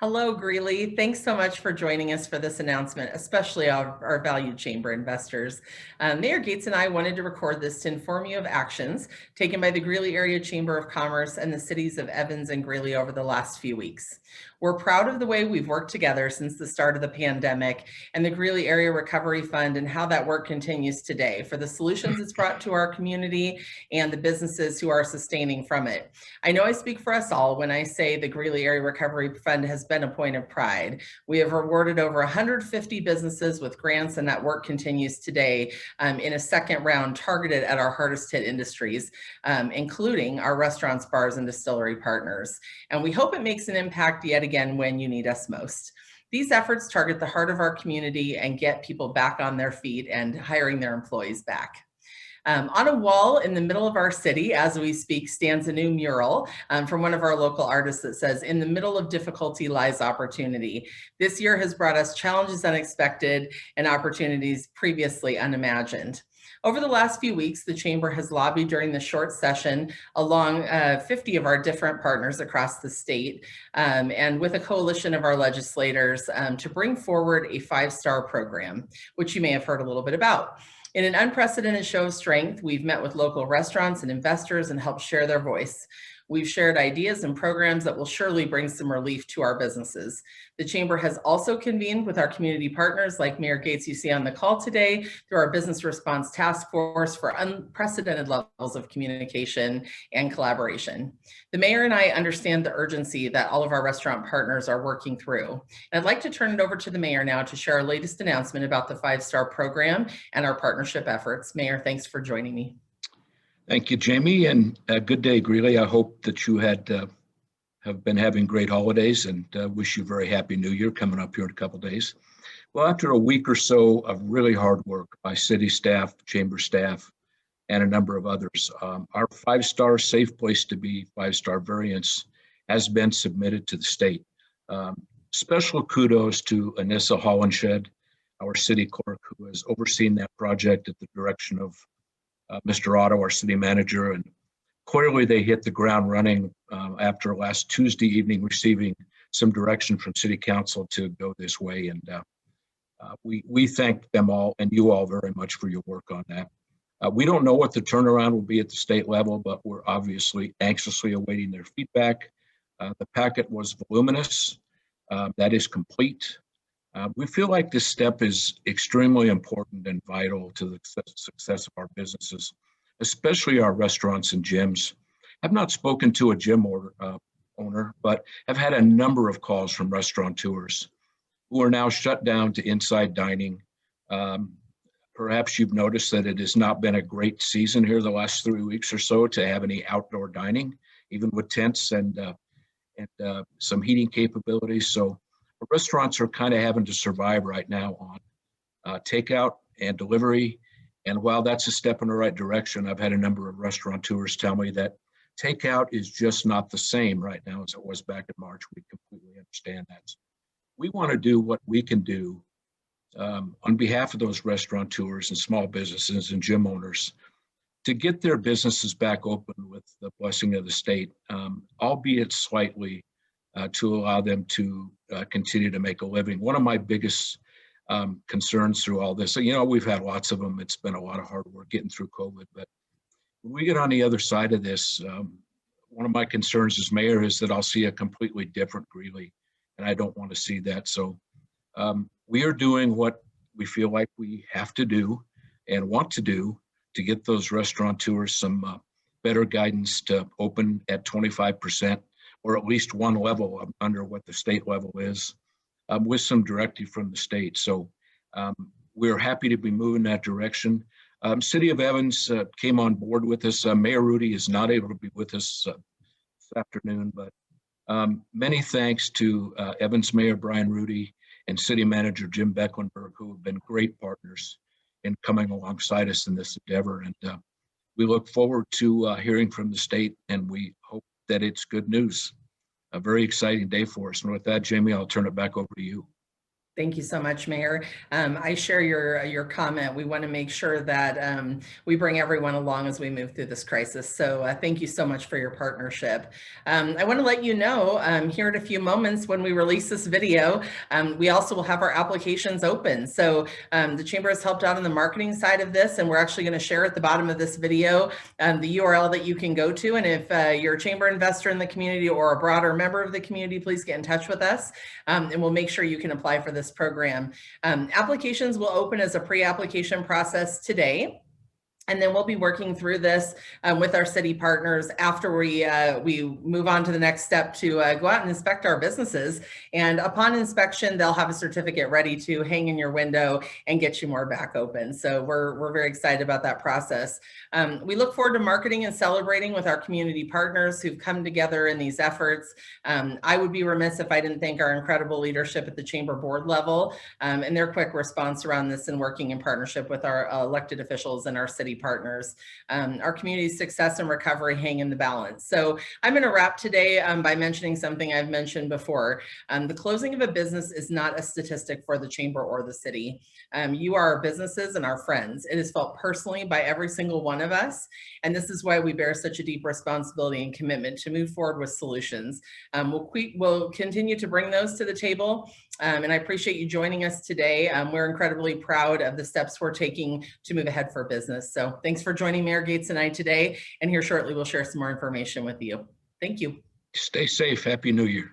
Hello, Greeley. Thanks so much for joining us for this announcement, especially our valued chamber investors. Mayor Gates and I wanted to record this to inform you of actions taken by the Greeley Area Chamber of Commerce and the cities of Evans and Greeley over the last few weeks. We're proud of the way we've worked together since the start of the pandemic and the Greeley Area Recovery Fund and how that work continues today for the solutions it's brought to our community and the businesses who are sustaining from it. I know I speak for us all when I say the Greeley Area Recovery Fund has been a point of pride. We have rewarded over 150 businesses with grants, and that work continues today in a second round targeted at our hardest hit industries, including our restaurants, bars, and distillery partners. And we hope it makes an impact yet again when you need us most. These efforts target the heart of our community and get people back on their feet and hiring their employees back. On a wall in the middle of our city, as we speak, stands a new mural from one of our local artists that says, "In the middle of difficulty lies opportunity." This year has brought us challenges unexpected and opportunities previously unimagined. Over the last few weeks, the Chamber has lobbied during the short session along 50 of our different partners across the state and with a coalition of our legislators to bring forward a 5-star program, which you may have heard a little bit about. In an unprecedented show of strength, we've met with local restaurants and investors and helped share their voice. We've shared ideas and programs that will surely bring some relief to our businesses. The Chamber has also convened with our community partners like Mayor Gates you see on the call today through our Business Response Task Force for unprecedented levels of communication and collaboration. The Mayor and I understand the urgency that all of our restaurant partners are working through. And I'd like to turn it over to the Mayor now to share our latest announcement about the 5-star program and our partnership efforts. Mayor, thanks for joining me. Thank you, Jamie, and good day, Greeley. I hope that you have been having great holidays, and wish you a very happy New Year coming up here in a couple of days. Well, after a week or so of really hard work by city staff, chamber staff, and a number of others, our 5-star Safe Place to Be 5-star variance has been submitted to the state. Special kudos to Anissa Hollenshed, our city clerk, who has overseen that project at the direction of Mr. Otto, our city manager, and clearly they hit the ground running after last Tuesday evening receiving some direction from City Council to go this way. And we thank them all and you all very much for your work on that. We don't know what the turnaround will be at the state level, but we're obviously anxiously awaiting their feedback. The packet was voluminous. That is complete. We feel like this step is extremely important and vital to the success of our businesses, especially our restaurants and gyms. I've not spoken to a gym owner, but have had a number of calls from restaurateurs who are now shut down to inside dining. Perhaps you've noticed that it has not been a great season here the last 3 weeks or so to have any outdoor dining, even with tents and some heating capabilities. So restaurants are kind of having to survive right now on takeout and delivery. And while that's a step in the right direction, I've had a number of restaurateurs tell me that takeout is just not the same right now as it was back in March. We completely understand that. We want to do what we can do on behalf of those restaurateurs and small businesses and gym owners to get their businesses back open with the blessing of the state, albeit slightly, to allow them to continue to make a living. One of my biggest concerns through all this, you know, we've had lots of them. It's been a lot of hard work getting through COVID, but when we get on the other side of this, one of my concerns as mayor is that I'll see a completely different Greeley, and I don't want to see that. So we are doing what we feel like we have to do and want to do to get those restaurateurs some better guidance to open at 25%. Or at least one level under what the state level is, with some directive from the state. So we're happy to be moving that direction. City of Evans came on board with us. Mayor Rudy is not able to be with us this afternoon, but many thanks to Evans Mayor Brian Rudy and City Manager Jim Becklenberg, who have been great partners in coming alongside us in this endeavor. And we look forward to hearing from the state, and we hope that it's good news. A very exciting day for us. And with that, Jamie, I'll turn it back over to you. Thank you so much, Mayor. I share your comment. We want to make sure that we bring everyone along as we move through this crisis. So thank you so much for your partnership. I want to let you know here in a few moments when we release this video, we also will have our applications open. So the Chamber has helped out on the marketing side of this, and we're actually going to share at the bottom of this video the URL that you can go to. And if you're a Chamber investor in the community or a broader member of the community, please get in touch with us, and we'll make sure you can apply for this program. Applications will open as a pre-application process today. And then we'll be working through this with our city partners after we move on to the next step to go out and inspect our businesses. And upon inspection, they'll have a certificate ready to hang in your window and get you more back open. So we're very excited about that process. We look forward to marketing and celebrating with our community partners who've come together in these efforts. I would be remiss if I didn't thank our incredible leadership at the Chamber board level and their quick response around this and working in partnership with our elected officials and our city partners. Our community's success and recovery hang in the balance. So I'm going to wrap today by mentioning something I've mentioned before. The closing of a business is not a statistic for the Chamber or the city. You are our businesses and our friends. It is felt personally by every single one of us. And this is why we bear such a deep responsibility and commitment to move forward with solutions. We'll continue to bring those to the table. And I appreciate you joining us today. We're incredibly proud of the steps we're taking to move ahead for business. So thanks for joining Mayor Gates and I today. And here shortly, we'll share some more information with you. Thank you. Stay safe. Happy New Year.